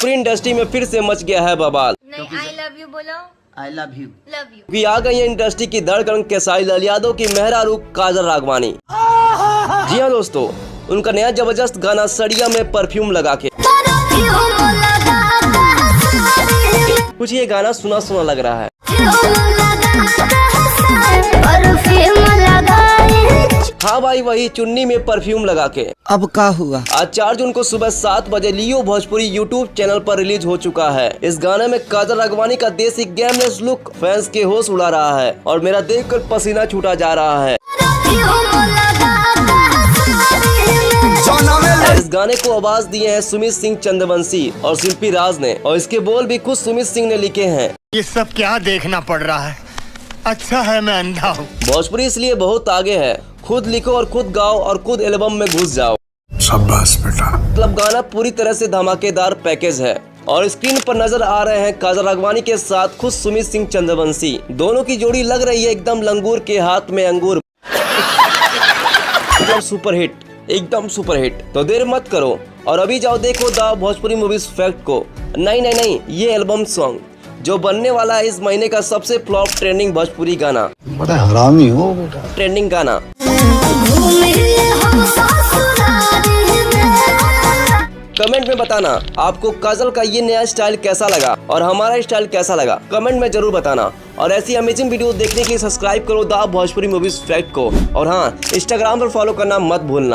Bhojpuri industry में फिर से मच गया है बवाल। नहीं, आई लव यू बोलो। I love you. Love you भी आ गई है इंडस्ट्री की धड़कन केसारी लाल यादव की मेहरारू काजल राघवानी। जी हाँ दोस्तों, उनका नया जबरदस्त गाना सड़िया में परफ्यूम लगा के, कुछ ये गाना सुना सुना लग रहा है। हाँ भाई, वही चुन्नी में परफ्यूम लगा के। अब क्या हुआ? आज 4 जून को सुबह 7 बजे लियो भोजपुरी यूट्यूब चैनल पर रिलीज हो चुका है। इस गाने में काजल राघवानी का देसी गैमलेस लुक फैंस के होश उड़ा रहा है और मेरा देखकर पसीना छूटा जा रहा है। इस गाने को आवाज दिए हैं सुमित सिंह चंद्रवंशी और शिल्पी राज ने, और इसके बोल भी खुद सुमित सिंह ने लिखे हैं। ये सब क्या देखना पड़ रहा है? अच्छा है मैं अंधा हूँ। भोजपुरी इसलिए बहुत आगे है, खुद लिखो और खुद गाओ और खुद एल्बम में घुस जाओ। शाबाश बेटा। मतलब गाना पूरी तरह से धमाकेदार पैकेज है और स्क्रीन पर नजर आ रहे हैं काजल राघवानी के साथ खुद सुमित सिंह चंद्रवंशी। दोनों की जोड़ी लग रही है एकदम लंगूर के हाथ में अंगूर। एकदम सुपर हिट, एकदम सुपर हिट। तो देर मत करो और अभी जाओ देखो द भोजपुरी मूवीज फैक्ट को। नहीं, ये एल्बम सॉन्ग जो बनने वाला है इस महीने का सबसे फ्लॉप ट्रेंडिंग भोजपुरी गाना। बड़ा हरामी हो बेटा। ट्रेंडिंग गाना। कमेंट में बताना आपको काजल का ये नया स्टाइल कैसा लगा और हमारा स्टाइल कैसा लगा, कमेंट में जरूर बताना। और ऐसी अमेजिंग वीडियो देखने के लिए सब्सक्राइब करो द भोजपुरी मूवीज फैक्ट को। और हाँ, इंस्टाग्राम पर फॉलो करना मत भूलना।